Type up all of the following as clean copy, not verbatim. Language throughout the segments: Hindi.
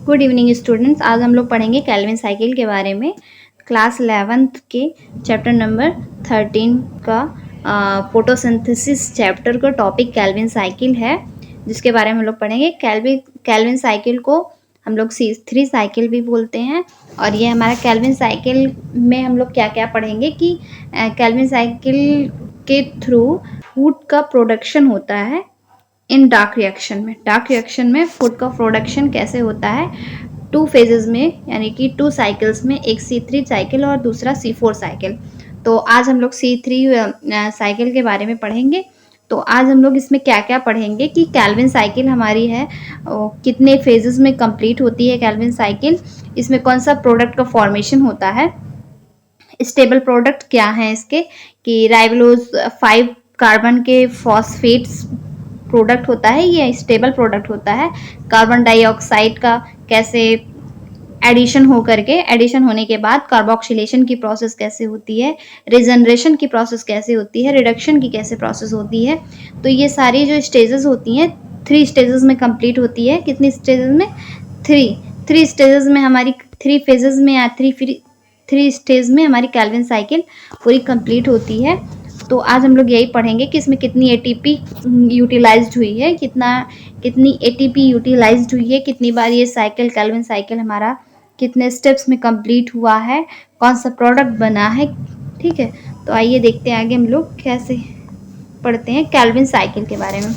Good evening students. आज हम लोग पढ़ेंगे केल्विन साइकिल के बारे में। क्लास 11th के चैप्टर नंबर 13 का फोटोसिंथेसिस चैप्टर का टॉपिक केल्विन साइकिल है, जिसके बारे में हम लोग पढ़ेंगे। केल्विन साइकिल को हम लोग C3 साइकिल भी बोलते हैं। और ये हमारा केल्विन साइकिल में हम लोग क्या क्या पढ़ेंगे कि केल्विन साइकिल के थ्रू फूड का प्रोडक्शन होता है इन डार्क रिएक्शन में फूड का प्रोडक्शन कैसे होता है 2 फेजेस में, यानी कि 2 साइकिल्स में, एक C3 साइकिल और दूसरा C4 साइकिल। तो आज हम लोग C3 साइकिल के बारे में पढ़ेंगे। तो आज हम लोग इसमें क्या क्या पढ़ेंगे कि केल्विन साइकिल हमारी है कितने फेजेस में कंप्लीट होती है केल्विन साइकिल, इसमें कौन सा प्रोडक्ट का फॉर्मेशन होता है, स्टेबल प्रोडक्ट क्या है इसके, कि राइबोलोज 5 कार्बन के फॉस्फेट्स प्रोडक्ट होता है, ये स्टेबल प्रोडक्ट होता है। कार्बन डाइऑक्साइड का कैसे एडिशन होने के बाद कार्बोक्सिलेशन की प्रोसेस कैसे होती है, रिजनरेशन की प्रोसेस कैसे होती है, रिडक्शन की कैसे प्रोसेस होती है। तो ये सारी जो स्टेजेस होती हैं 3 स्टेजेस में कंप्लीट होती है। कितनी स्टेजेस में? 3 स्टेजेस में हमारी 3 फेजेस में या 3 स्टेज में हमारी केल्विन साइकिल पूरी कंप्लीट होती है। तो आज हम लोग यही पढ़ेंगे कि इसमें कितनी एटीपी यूटिलाइज्ड हुई है, कितनी एटीपी यूटिलाइज्ड हुई है, कितनी बार ये साइकिल केल्विन साइकिल हमारा कितने स्टेप्स में कंप्लीट हुआ है, कौन सा प्रोडक्ट बना है। ठीक है, तो आइए देखते हैं आगे हम लोग कैसे पढ़ते हैं केल्विन साइकिल के बारे में।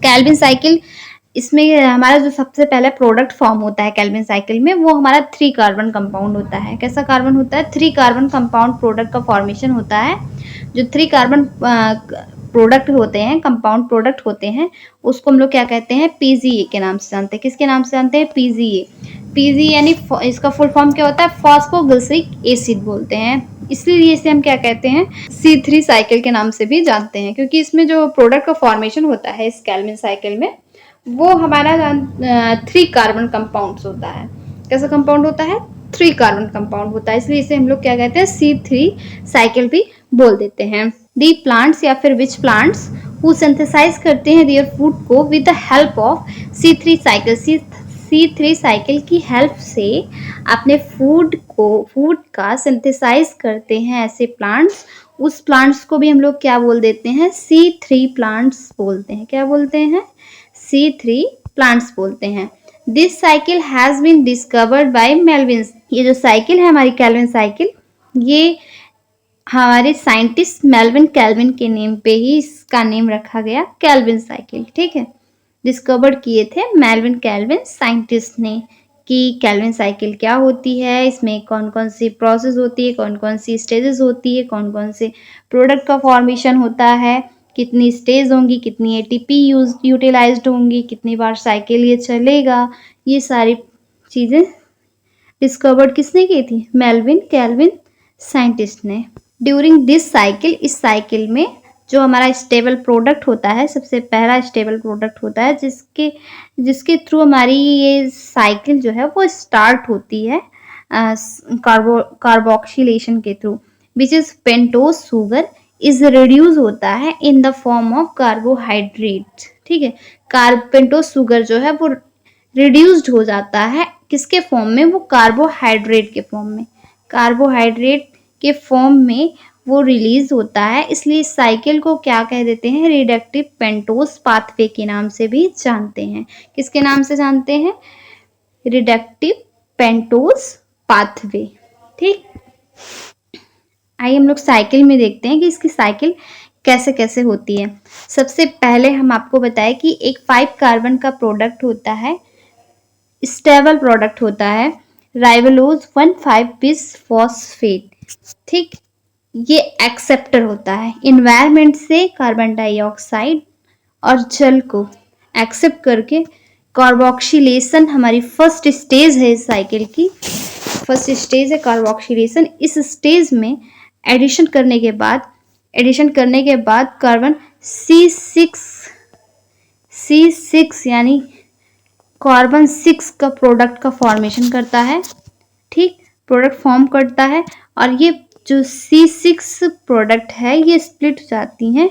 केल्विन साइकिल, इसमें हमारा जो सबसे पहले प्रोडक्ट फॉर्म होता है केल्विन साइकिल में, वो हमारा 3 कार्बन कंपाउंड होता है। कैसा कार्बन होता है? 3 कार्बन कंपाउंड प्रोडक्ट का फॉर्मेशन होता है। जो 3 कार्बन प्रोडक्ट होते हैं, कंपाउंड प्रोडक्ट होते हैं, उसको हम लोग क्या कहते हैं? PGA के नाम से जानते हैं। किसके नाम से जानते हैं? PGA यानी इसका फुल फॉर्म क्या होता है? फॉस्फोग्लिसरिक एसिड बोलते हैं। इसलिए इसे हम क्या कहते हैं? C3 साइकिल के नाम से भी जानते हैं, क्योंकि इसमें जो प्रोडक्ट का फॉर्मेशन होता है इस केल्विन साइकिल में, वो हमारा 3 कार्बन कंपाउंड्स होता है। कैसा कंपाउंड होता है? 3 कार्बन कंपाउंड होता है, इसलिए इसे हम लोग क्या कहते हैं? C3 साइकिल भी बोल देते हैं। दी प्लांट्स या फिर विच प्लांट्स हु सिंथेसाइज करते हैं देयर फूड को with the help of C3 cycle. C3 cycle की हेल्प से अपने फूड का सिंथेसाइज करते हैं ऐसे प्लांट्स, उस प्लांट्स को भी हम लोग क्या बोल देते हैं? C3 प्लांट्स बोलते हैं। क्या बोलते हैं? C3 प्लांट्स बोलते हैं। This cycle has been discovered by Melvin. ये जो साइकिल है हमारी केल्विन साइकिल, ये हमारे साइंटिस्ट मेल्विन केल्विन के नेम पे ही इसका नेम रखा गया, केल्विन साइकिल। ठीक है, डिस्कवर किए थे मेल्विन केल्विन साइंटिस्ट ने कि केल्विन साइकिल क्या होती है, इसमें कौन कौन सी प्रोसेस होती है, कौन कौन सी स्टेजेस होती है, कौन कौन से प्रोडक्ट का फॉर्मेशन होता है, कितनी स्टेज होंगी, कितनी एटीपी यूटिलाइज्ड होंगी, कितनी बार साइकिल ये चलेगा। ये सारी चीज़ें डिस्कवर्ड किसने की थी? मेल्विन केल्विन साइंटिस्ट ने। ड्यूरिंग दिस साइकिल, इस साइकिल में जो हमारा स्टेबल प्रोडक्ट होता है, सबसे पहला स्टेबल प्रोडक्ट होता है जिसके थ्रू हमारी ये साइकिल जो है वो स्टार्ट होती है कार्बोक्सिलेशन के through, which is pentose sugar is reduce होता है in the form of carbohydrate. ठीक है, पेंटोज शुगर जो है वो रिड्यूस्ड हो जाता है, किसके फॉर्म में? वो कार्बोहाइड्रेट के फॉर्म में, कार्बोहाइड्रेट के फॉर्म में वो रिलीज होता है। इसलिए इस साइकिल को क्या कह देते हैं? रिडक्टिव पेंटोज पाथवे के नाम से भी जानते हैं। किसके नाम से जानते हैं? Reductive pentose pathway. ठीक, आइए हम लोग साइकिल में देखते हैं कि इसकी साइकिल कैसे कैसे होती है। सबसे पहले हम आपको बताएं कि एक 5 कार्बन का प्रोडक्ट होता है, स्टेबल प्रोडक्ट होता है, राइबोलोज 1,5 बिस फॉस्फेट। ठीक, ये एक्सेप्टर होता है, इन्वायरमेंट से कार्बन डाइऑक्साइड और जल को एक्सेप्ट करके कार्बोक्सिलेशन हमारी फर्स्ट स्टेज है इस साइकिल की, फर्स्ट स्टेज है कार्बोक्सिलेशन। इस स्टेज में एडिशन करने के बाद कार्बन C6 यानी कार्बन 6 का प्रोडक्ट का फॉर्मेशन करता है। ठीक, प्रोडक्ट फॉर्म करता है, और ये जो C6 प्रोडक्ट है ये स्प्लिट हो जाती हैं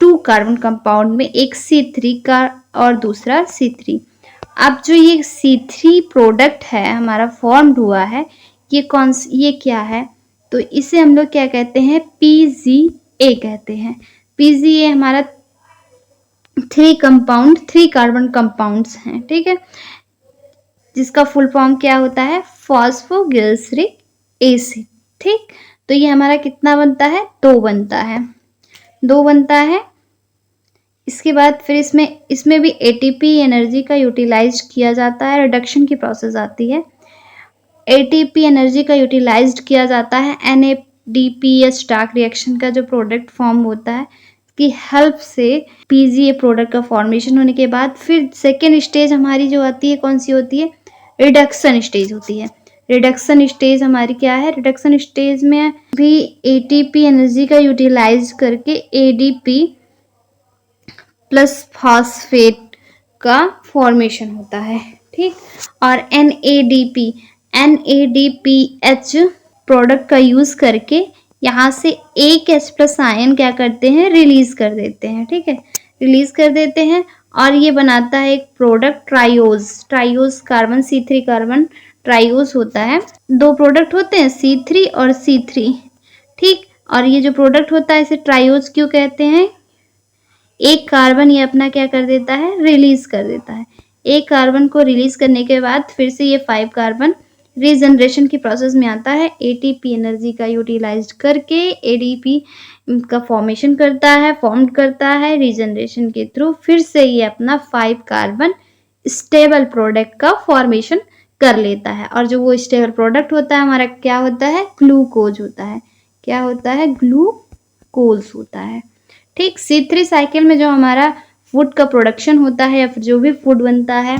2 कार्बन कंपाउंड में, एक C3 का और दूसरा C3। अब जो ये C3 प्रोडक्ट है हमारा फॉर्म्ड हुआ है, ये क्या है? तो इसे हम लोग क्या कहते हैं? PGA कहते हैं। PGA हमारा 3 कार्बन कंपाउंड्स हैं, ठीक है, जिसका फुल फॉर्म क्या होता है? Phosphoglyceric acid. ठीक, तो ये हमारा कितना बनता है? 2 बनता है, 2 बनता है। इसके बाद फिर इसमें भी एटीपी एनर्जी का यूटिलाइज किया जाता है, रिडक्शन की प्रोसेस आती है। एटीपी एनर्जी का यूटिलाइज किया जाता है NADPH डार्क रिएक्शन का जो प्रोडक्ट फॉर्म होता है की हेल्प से PGA प्रोडक्ट का फॉर्मेशन होने के बाद फिर सेकेंड स्टेज हमारी जो आती है कौन सी होती है? रिडक्शन स्टेज होती है। रिडक्शन स्टेज हमारी क्या है? रिडक्शन स्टेज में भी एटीपी एनर्जी का यूटिलाइज करके ADP प्लस फॉस्फेट का फॉर्मेशन होता है, ठीक। और NADPH प्रोडक्ट का यूज करके यहाँ से एक H+ आयन क्या करते हैं? रिलीज कर देते हैं, ठीक है, रिलीज कर देते हैं और ये बनाता है एक product triose carbon C3 carbon triose होता है। 2 प्रोडक्ट होते हैं C3 और C3, ठीक। और ये जो प्रोडक्ट होता है इसे ट्राइओज क्यों कहते हैं? एक कार्बन ये अपना क्या कर देता है? रिलीज कर देता है। एक कार्बन को रिलीज करने के बाद फिर से ये 5 कार्बन रीजनरेशन की प्रोसेस में आता है, एटीपी एनर्जी का यूटिलाइज करके एडीपी का फॉर्मेशन फॉर्म करता है रीजनरेशन के थ्रू। फिर से ये अपना 5 कार्बन स्टेबल प्रोडक्ट का फॉर्मेशन कर लेता है और जो वो स्टेबल प्रोडक्ट होता है हमारा क्या होता है? ग्लूकोज होता है। क्या होता है? ग्लूकोज होता है, ठीक। C3 साइकिल में जो हमारा फूड का प्रोडक्शन होता है या फिर जो भी फूड बनता है,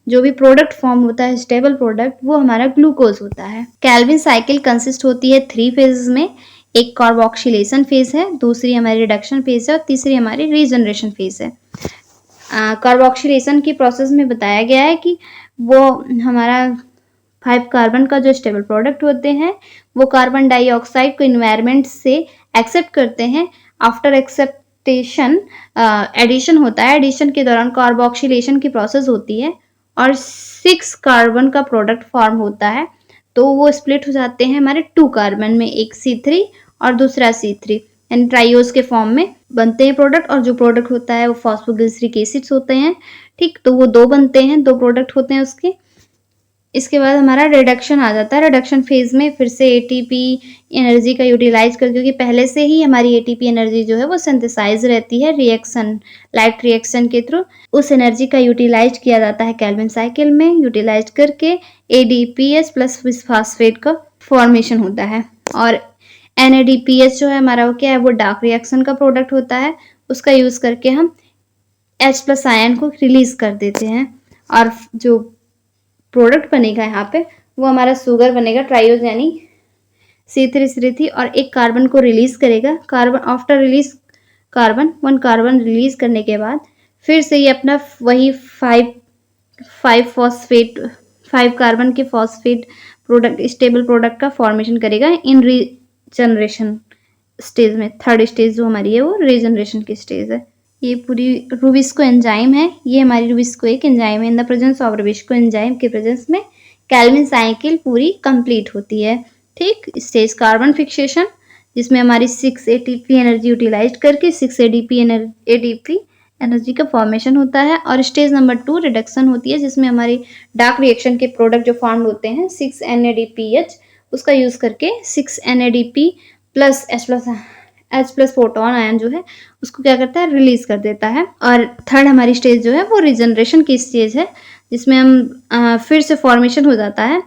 जो भी प्रोडक्ट फॉर्म होता है स्टेबल प्रोडक्ट, वो हमारा ग्लूकोज होता है। कैल्विन साइकिल कंसिस्ट होती है 3 फेजेस में। एक कार्बोक्सिलेशन फेज है, दूसरी हमारी रिडक्शन फेज है और तीसरी हमारी रीजनरेशन फेज है। कार्बोक्सिलेशन की प्रोसेस में बताया गया है कि वो हमारा 5 कार्बन का जो स्टेबल प्रोडक्ट होते हैं वो कार्बन डाइऑक्साइड को इन्वायरमेंट से एक्सेप्ट करते हैं। आफ्टर एक्सेप्टेशन एडिशन होता है, एडिशन के दौरान कार्बोक्सिलेशन की प्रोसेस होती है और 6 कार्बन का प्रोडक्ट फॉर्म होता है। तो वो स्प्लिट हो जाते हैं हमारे 2 कार्बन में, एक C3 और दूसरा C3, यानी ट्राइओज के फॉर्म में बनते हैं प्रोडक्ट। और जो प्रोडक्ट होता है वो फॉस्फोग्लिसरिक एसिड्स होते हैं, ठीक। तो वो 2 बनते हैं, 2 प्रोडक्ट होते हैं उसके। इसके बाद हमारा रिडक्शन आ जाता है। रिडक्शन फेज में फिर से एटीपी एनर्जी का यूटिलाइज कर, क्योंकि पहले से ही हमारी एटीपी एनर्जी जो है वो सिंथेसाइज रहती है रिएक्शन, लाइट रिएक्शन के थ्रू। उस एनर्जी का यूटिलाइज किया जाता है कैल्विन साइकिल में, यूटिलाइज करके ADPH प्लस बिसफॉस्फेट का फॉर्मेशन होता है। और NADPH जो है हमारा वो क्या है? वो डार्क रिएक्शन का प्रोडक्ट होता है, उसका यूज करके हम H+ आयन को रिलीज कर देते हैं और जो प्रोडक्ट बनेगा यहाँ पे वो हमारा शुगर बनेगा, ट्राइओज यानी C3 और एक कार्बन को रिलीज करेगा। Carbon after release carbon 1 carbon release करने के बाद फिर से ये अपना वही 5 कार्बन के फॉस्फेट प्रोडक्ट स्टेबल प्रोडक्ट का फॉर्मेशन करेगा इन रीजनरेशन स्टेज में। 3rd स्टेज जो हमारी है वो रीजनरेशन की स्टेज है। ये पूरी रूबिस्को एंजाइम है, ये हमारी रूबिस्को एक एंजाइम है। In the presence of rubisco enzyme के प्रेजेंस में कैल्विन साइकिल पूरी कंप्लीट होती है, ठीक। स्टेज कार्बन फिक्सेशन, जिसमें हमारी 6 ATP एनर्जी यूटिलाइज करके 6 ADP एनर्जी का फॉर्मेशन होता है। और स्टेज नंबर 2 रिडक्शन होती है, जिसमें हमारी डार्क रिएक्शन के प्रोडक्ट जो फॉर्म होते हैं 6 NADPH, उसका यूज करके 6 NADP plus H+ proton ion जो है उसको क्या करता है? रिलीज कर देता है। और 3rd हमारी स्टेज जो है वो रीजनरेशन की स्टेज है, जिसमें हम फिर से फॉर्मेशन हो जाता है।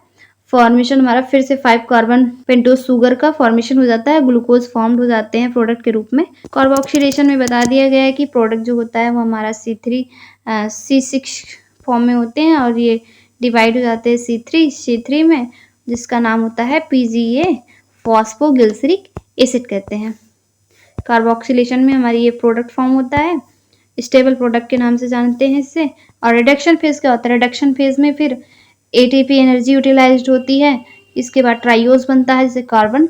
फॉर्मेशन हमारा फिर से 5 कार्बन पेंटोज शुगर का फॉर्मेशन हो जाता है, ग्लूकोज फॉर्म्ड हो जाते हैं प्रोडक्ट के रूप में। कार्बोक्सिलेशन में बता दिया गया है कि प्रोडक्ट जो होता है वो हमारा C6 फॉर्म में होते हैं और ये डिवाइड हो जाते हैं C3 में, जिसका नाम होता है PGA फॉस्फोग्लिसरिक एसिड कहते हैं। कार्बोक्सिलेशन में हमारी ये प्रोडक्ट फॉर्म होता है, स्टेबल प्रोडक्ट के नाम से जानते हैं इससे। और रिडक्शन फेज क्या होता है? रिडक्शन फेज में फिर एटीपी एनर्जी यूटिलाइज्ड होती है, इसके बाद ट्राइओज बनता है, जिसे कार्बन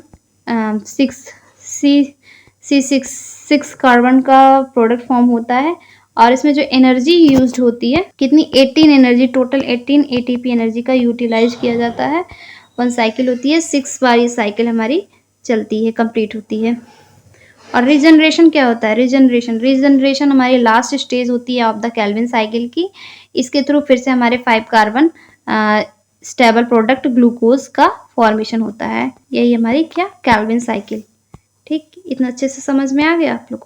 6 कार्बन का प्रोडक्ट फॉर्म होता है और इसमें जो एनर्जी यूज्ड होती है कितनी 18 एनर्जी, टोटल 18 एटीपी एनर्जी का यूटिलाइज किया जाता है। 1 साइकिल होती है, 6 बार ये साइकिल हमारी चलती है, कंप्लीट होती है। और रीजनरेशन क्या होता है? रीजनरेशन हमारी लास्ट स्टेज होती है ऑफ द केल्विन साइकिल की। इसके थ्रू फिर से हमारे 5 कार्बन स्टेबल प्रोडक्ट ग्लूकोज का फॉर्मेशन होता है। यही हमारी क्या केल्विन साइकिल। ठीक, इतना अच्छे से समझ में आ गया आप लोग को?